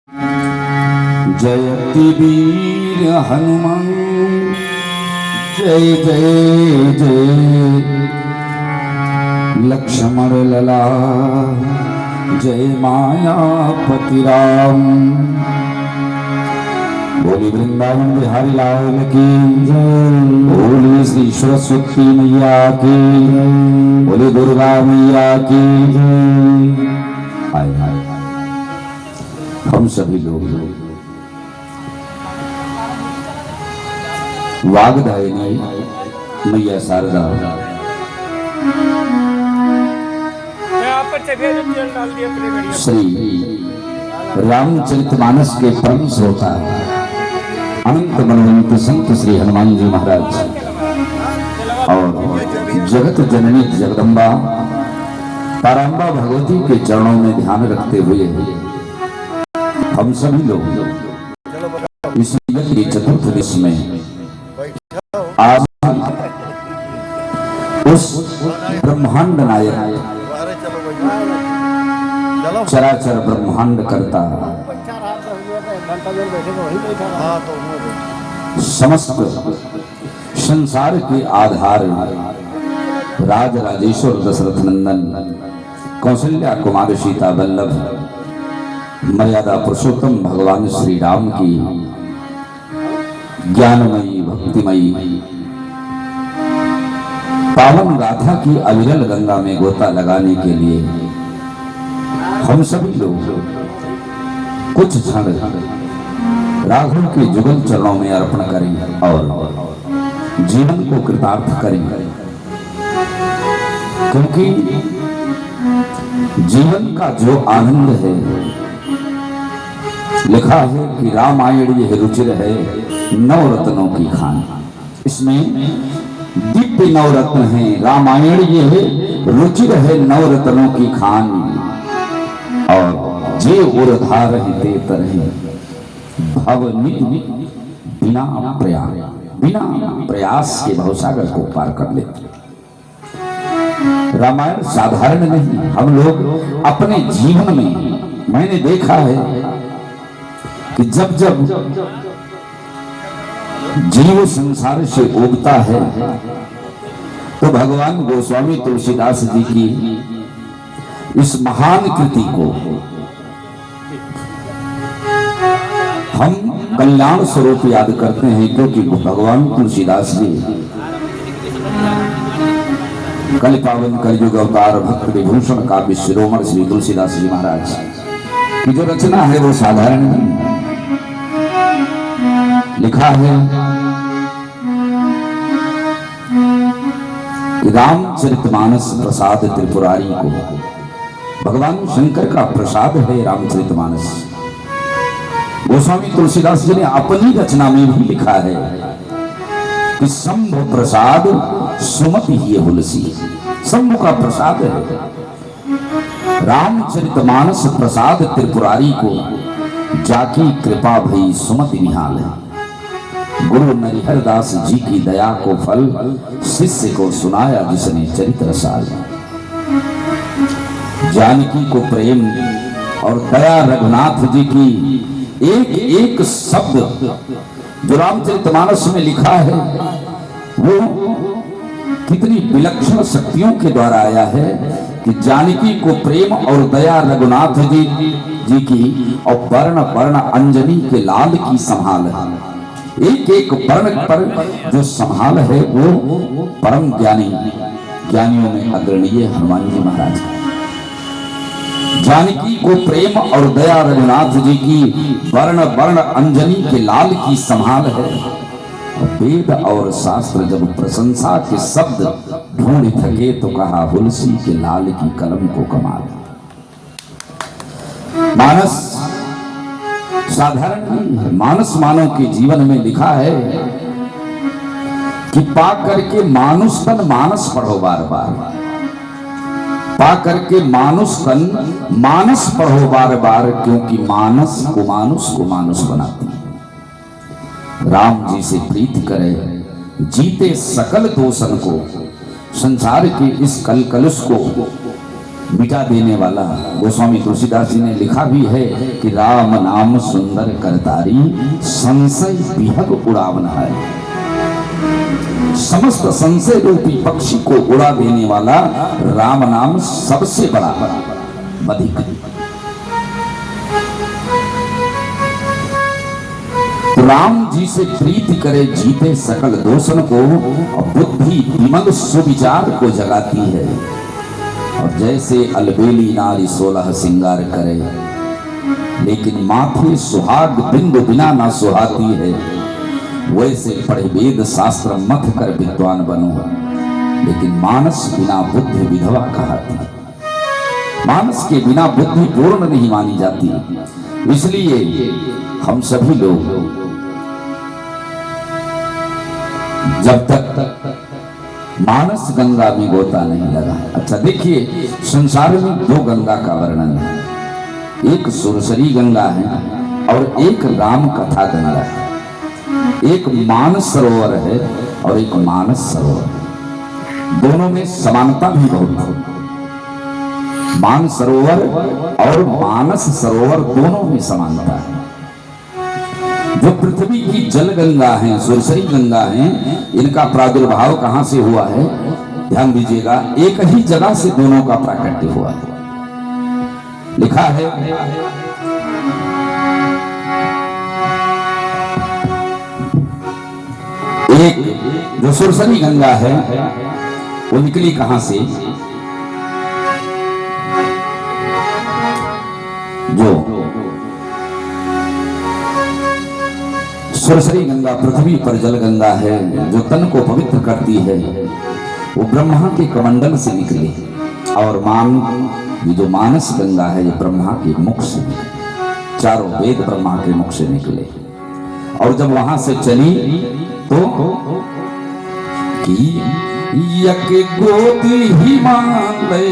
जयति वीर हनुमान जय जय जय लक्ष्मण लला जय मायापति राम। बोली वृंदावन बिहारी लाल की जय। बोली श्री सरस्वती मैया की। बोली दुर्गा मैया की जय। आए आए हम सभी लोग वागदायिनी मैया शारदा श्री रामचरितमानस के परम श्रोता अनंत मनोवंत संत श्री हनुमान जी महाराज और जगत जननी जगदम्बा तारांबा भगवती के चरणों में ध्यान रखते हुए हम सभी लोग इस यज्ञ चतुर्थ दिवस में आज उस ब्रह्मांड नायक चराचर ब्रह्मांड करता समस्त संसार के आधार राज राजेश्वर दशरथ नंदन कौशल्या कुमार सीता वल्लभ मर्यादा पुरुषोत्तम भगवान श्री राम की ज्ञानमयी भक्तिमयी पावन गाथा की अविरल गंगा में गोता लगाने के लिए हम सभी लोग कुछ क्षण राघव के जुगल चरणों में अर्पण करें और जीवन को कृतार्थ करें, क्योंकि जीवन का जो आनंद है लिखा है कि रामायण यह रुचिर है नवरत्नों की खान। इसमें दिव्य नवरत्न है। रामायण यह रुचिर है नवरत्नों की खान और जे उर्धार है तरह भव बिना प्रयास के भवसागर को पार कर लेते। रामायण साधारण नहीं। हम लोग अपने जीवन में मैंने देखा है कि जब जब जीव संसार से उगता है तो भगवान गोस्वामी तुलसीदास जी की इस महान कृति को हम कल्याण स्वरूप याद करते हैं, क्योंकि भगवान तुलसीदास जी कल पावन कलयुग अवतार भक्त विभूषण काव्य शिरोमण श्री तुलसीदास जी महाराज की जो रचना है वो साधारण नहीं। लिखा है रामचरितमानस प्रसाद त्रिपुरारी को। भगवान शंकर का प्रसाद है रामचरितमानस। गोस्वामी तुलसीदास जी ने अपनी रचना में भी लिखा है कि शंभु प्रसाद सुमति ही हुलसी। शंभु का प्रसाद है। रामचरितमानस प्रसाद त्रिपुरारी को जाकी कृपा भई सुमति निहाल है। गुरु नरिहरदास जी की दया को फल शिष्य को सुनाया जिसने चरित्र साल। जानकी को प्रेम और दया रघुनाथ जी की एक एक शब्द जो रामचरितमानस में लिखा है वो कितनी विलक्षण शक्तियों के द्वारा आया है कि जानकी को प्रेम और दया रघुनाथ जी की और वर्ण वर्ण अंजनी के लाल की संभाल है। एक एक वर्ण पर जो संभाल है वो परम ज्ञानियों में अग्रणीय हनुमान जी महाराज। जानकी को प्रेम और दया रघुनाथ जी की वर्ण वर्ण अंजनी के लाल की संभाल है। वेद और शास्त्र जब प्रशंसा के शब्द ढूंढ थके तो कहा हुलसी के लाल की कलम को कमाल। मानस साधारण नहीं है। मानस मानव के जीवन में लिखा है कि पा करके मानुष तन मानस पढ़ो बार बार। पा करके मानुष तन मानस पढ़ो बार बार, क्योंकि मानस को मानुष बनाती है। राम जी से प्रीत करे जीते सकल दोषन को। संसार के इस कल कलुष को मिटा देने वाला। गोस्वामी तुलसीदास जी ने लिखा भी है कि राम नाम सुंदर करतारी, संशय विहग उड़ावन है। समस्त संशय रूपी पक्षी को उड़ा देने वाला राम नाम सबसे बड़ा अधिक। राम जी से प्रीति करे जीते सकल दोषन को, बुद्धि विमल सुविचार को जगाती है। और जैसे अलबेली नारी 16 सिंगार करे, लेकिन माथे सुहाग बिंद बिना ना सुहाती है, वैसे पढ़े वेद शास्त्र मथ कर विद्वान बनो, लेकिन मानस बिना बुद्धि विधवा कहती है। मानस के बिना बुद्धि पूर्ण नहीं मानी जाती। इसलिए हम सभी लोग जब तक मानस गंगा में गोता नहीं लगा। अच्छा देखिए, संसार में 2 गंगा का वर्णन है, एक सुरसरी गंगा है और एक राम कथा गंगा है। एक मानस सरोवर है और एक मानस सरोवर। दोनों में समानता भी बहुत है। मान सरोवर और मानस सरोवर दोनों में समानता है। जो पृथ्वी की जल गंगा है, सुरसरी गंगा है, इनका प्रादुर्भाव कहां से हुआ है? ध्यान दीजिएगा, एक ही जगह से दोनों का प्राकट्य हुआ है। लिखा है एक जो सुरसरी गंगा है वो निकली कहां से? जो सुरसरी गंगा पृथ्वी पर जल गंगा है, जो तन को पवित्र करती है, वो ब्रह्मा के कमंडल से निकली। और ये जो मानस गंगा है, ये ब्रह्मा के मुख से निकली। चारों वेद ब्रह्मा के मुख से निकले। और जब वहां से चली तो कि यक गोद हिमालय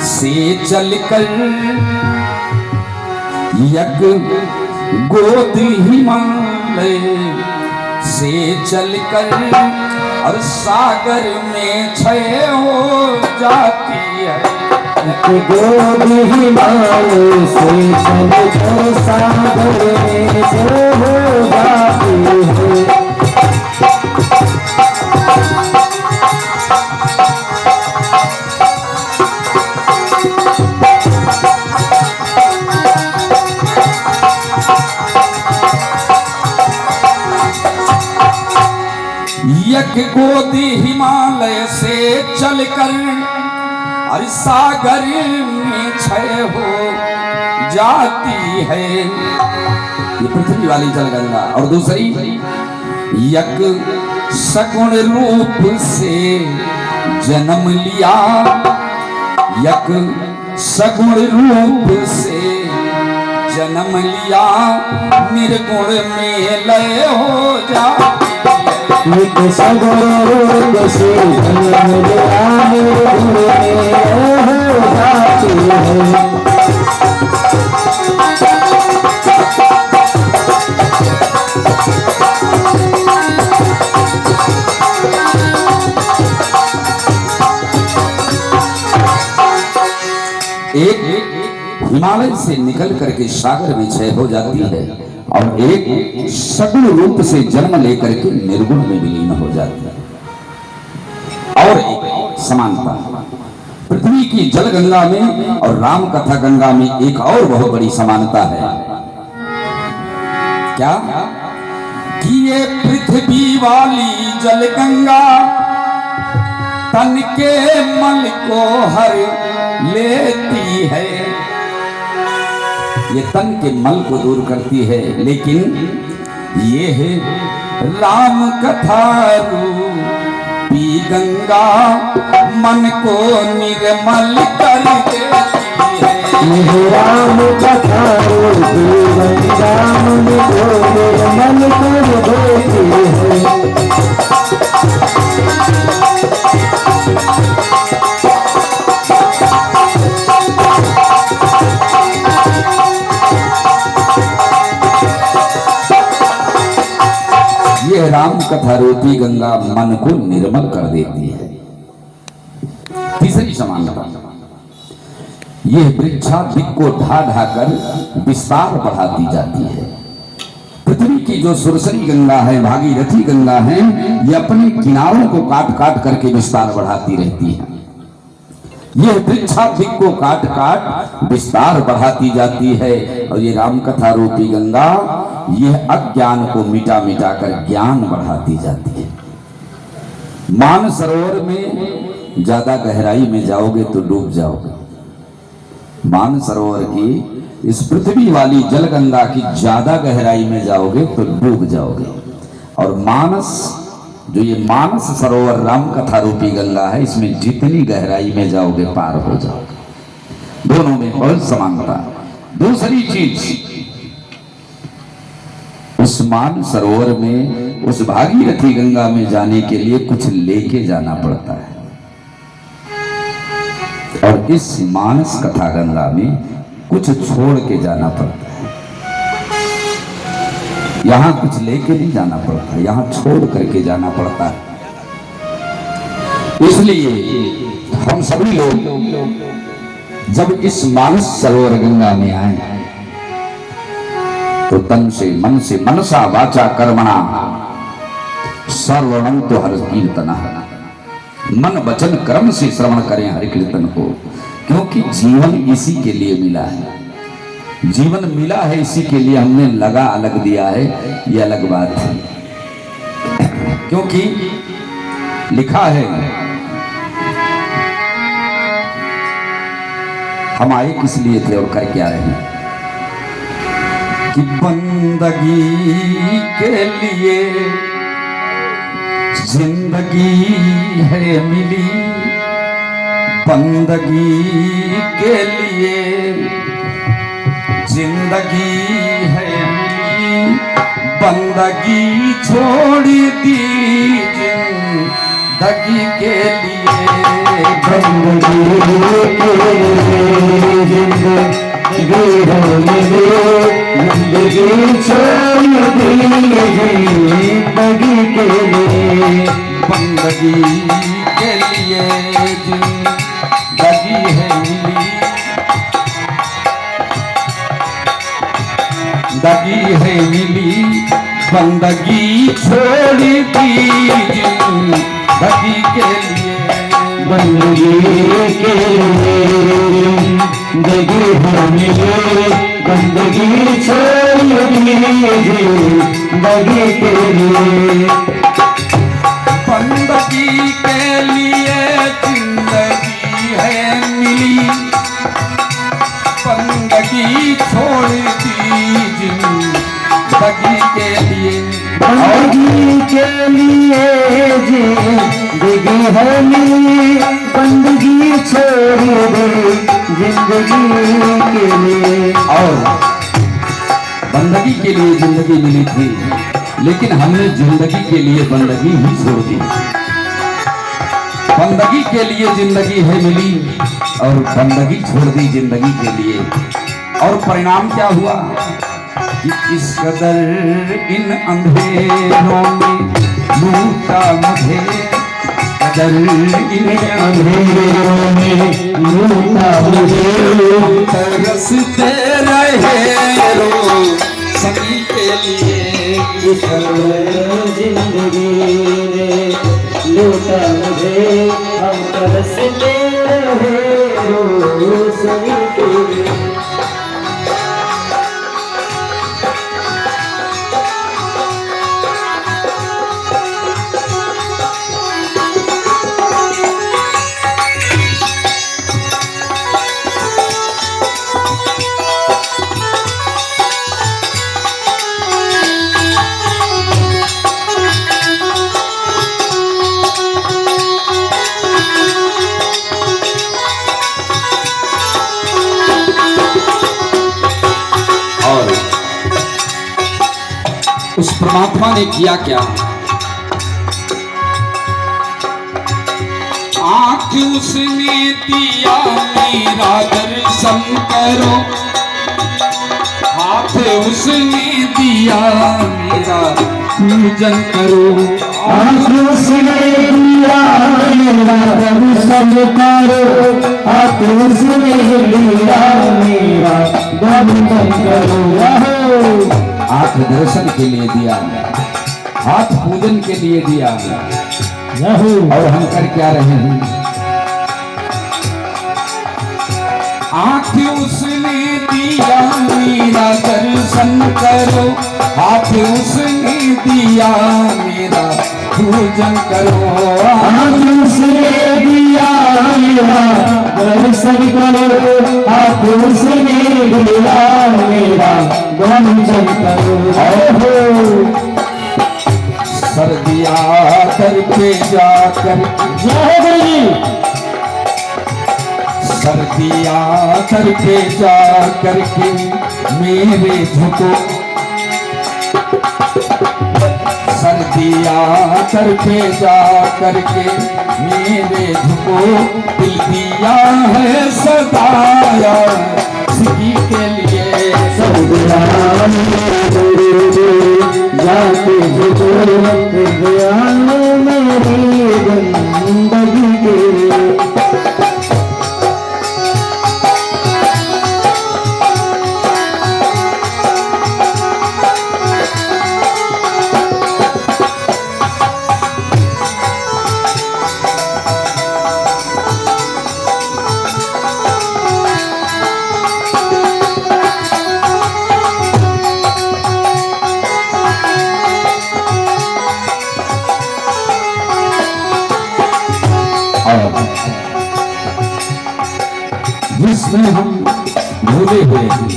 से चलकर, यक गोद हिमालय से चलकर और सागर में क्षय हो जाती है। गोद हिमालय से चलकर सागर में क्षय हो जाती है। यक गोदी हिमालय से चलकर और सागर में क्षय हो जाती है। ये पृथ्वी वाली जल गंगा। और दूसरी, यक सगुण रूप से जन्म लिया, यक सगुण रूप से जन्म लिया, निर्गुण में लय हो जाती है। एक सगुण रूप से जन्म लिया, निर्गुण में लय हो जाती है। एक हिमालय से निकल करके सागर में क्षय हो जाती है और एक सगुण रूप से जन्म लेकर के निर्गुण में विलीन हो जाती है। और एक समानता पृथ्वी की जल गंगा में और राम कथा गंगा में एक और बहुत बड़ी समानता है। क्या? कि ये पृथ्वी वाली जल गंगा तन के मल को हर लेती है, ये तन के मल को दूर करती है। लेकिन ये है राम कथा रूपी गंगा, मन को निर्मल कर देती है। ये राम कथा रूपी गंगा, मन को निर्मल कर देती है। ये राम कथा रूपी गंगा मन को निर्मल कर देती है। तीसरी समानता, यह वृक्षाधिक को ढा ढा कर विस्तार बढ़ाती जाती है। पृथ्वी की जो सुरसरी गंगा है, भागीरथी गंगा है, ये अपने किनारों को काट काट करके विस्तार बढ़ाती रहती है। यह वृक्षाधिक को काट काट विस्तार बढ़ाती जाती है। और ये रामकथा रूपी गंगा यह अज्ञान को मिटा मिटा कर ज्ञान बढ़ाती जाती है। मानसरोवर में ज्यादा गहराई में जाओगे तो डूब जाओगे। मानसरोवर की इस पृथ्वी वाली जल गंगा की ज्यादा गहराई में जाओगे तो डूब जाओगे। और मानस, जो ये मानस सरोवर राम कथा रूपी गंगा है, इसमें जितनी गहराई में जाओगे पार हो जाओगे। दोनों में बहुत समानता। दूसरी चीज, उस मान सरोवर में, उस भागीरथी गंगा में जाने के लिए कुछ लेके जाना पड़ता है। और इस मानस कथा गंगा में कुछ छोड़ के जाना पड़ता है। यहां कुछ लेके नहीं जाना पड़ता, यहां छोड़ करके जाना पड़ता है। इसलिए हम सभी लोग जब इस मानस सरोवर गंगा में आए तो तन से, मन से, मनसा वाचा कर्मणा सर्वणं तो हर कीर्तना, मन वचन कर्म से श्रवण करें हरि कीर्तन को। क्योंकि जीवन इसी के लिए मिला है। जीवन मिला है इसी के लिए, हमने लगा अलग दिया है, ये अलग बात है। क्योंकि लिखा है, हम आए किस लिए थे और कर क्या रहे हैं, कि बंदगी के लिए जिंदगी है मिली, बंदगी के लिए जिंदगी है मिली, बंदगी छोड़ दी जिंदगी के लिए, बंदगी के लिए जिंदगी है मिली, जिंदगी छोड़ दी जिंदगी के लिए, बंदगी के लिए जिंदगी है मिली, जिंदगी है मिली, बंदगी छोड़ दी जिंदगी के लिए, बंदगी के लिए जिंदगी है मिली, बंदगी छोड़ दी जिंदगी के लिए, बंदगी के लिए जिंदगी है मिली, बंदगी छोड़ दी जिंदगी के लिए, बंदगी के लिए जिंदगी है मिली, बंदगी छोड़ दी जिंदगी के लिए। और बंदगी के लिए जिंदगी मिली थी, लेकिन हमने जिंदगी के लिए बंदगी ही छोड़ दी। बंदगी के लिए जिंदगी है मिली और बंदगी छोड़ दी जिंदगी के लिए। और परिणाम क्या हुआ कि इस कदर इन अंधेरों में लूटा मुझे, कदर इन अंधेरों में लूटा मुझे, तरसते रहे रो सभी के लिए, इस जिंदगी ने लूटा मुझे, हम तरसते रहे रोज सभी के लिए। उस परमात्मा ने किया क्या? आँख उसने दिया मेरा दर्शन करो, हाथ उसने दिया मेरा पूजन करो, उसने दिया मेरा दर्शन करो, उसने लिया मेरा दर्शन करो। आंख दर्शन के लिए दिया, हाथ पूजन के लिए दिया, और हम कर क्या रहे हैं? आंख उसने दिया मेरा दर्शन करो, हाथ उसने दिया मेरा पूजन करो। आंख उसने दिया मेरा दर्शन करो, हाथ उसने दिया मेरा दर्शन करो। सर्दिया कर पे जाकर, सर्दिया कर पे जा करके मेरे झुको, सर्दिया कर पे जा करके मेरे झुको, दिल दिया है सदाया किसी के लिए। सर्दिया जाके झुको मेरी जिंदगी के लिए। जिसमें हम भूले हुए हैं,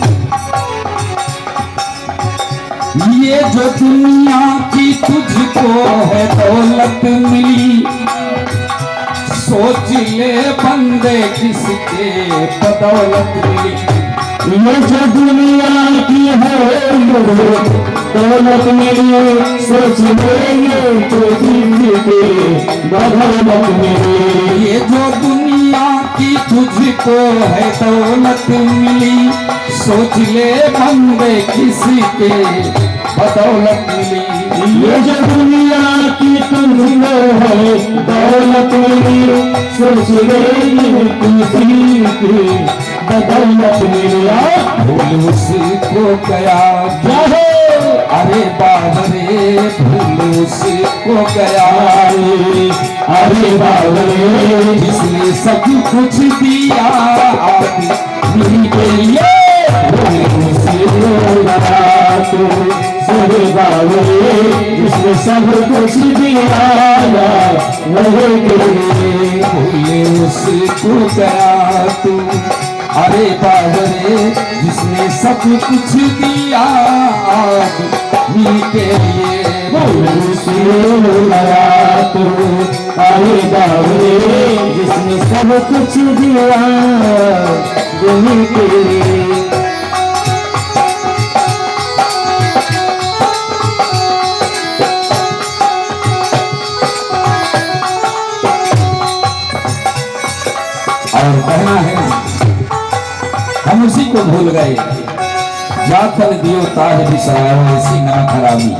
ये जो दुनिया की तुझको है दौलत मिली, सोच ले बंदे किसके बदौलत मिली। ये जो दुनिया की है दौलत मिली, सोच लेंगे तो किसके बदौलत मिली। ये जो दुनिया की तुझको है दौलत मिली, सोच ले बंदे किसके बदौलत मिली। ये जो दुनिया की तुझको है दौलत मिली, सोच लेंगे किसके बदौलत मिली। भूल उसको गया, अरे बाबरे भूल उसको गया, अरे बाबरे जिसने सब कुछ दिया आदमी के लिए। सरे बाबरे जिसने सब कुछ दिया वही के लिए। भूल उसको गया तू, अरे बाबरे जिसने सब कुछ दिया आदमी के लिए। अरे बाबरे जिसने सब कुछ दिया वही के लिए। और कहना है हम उसी को भूल गए, जाकर दियो ताज बिसरायो ऐसी नमक हरामी।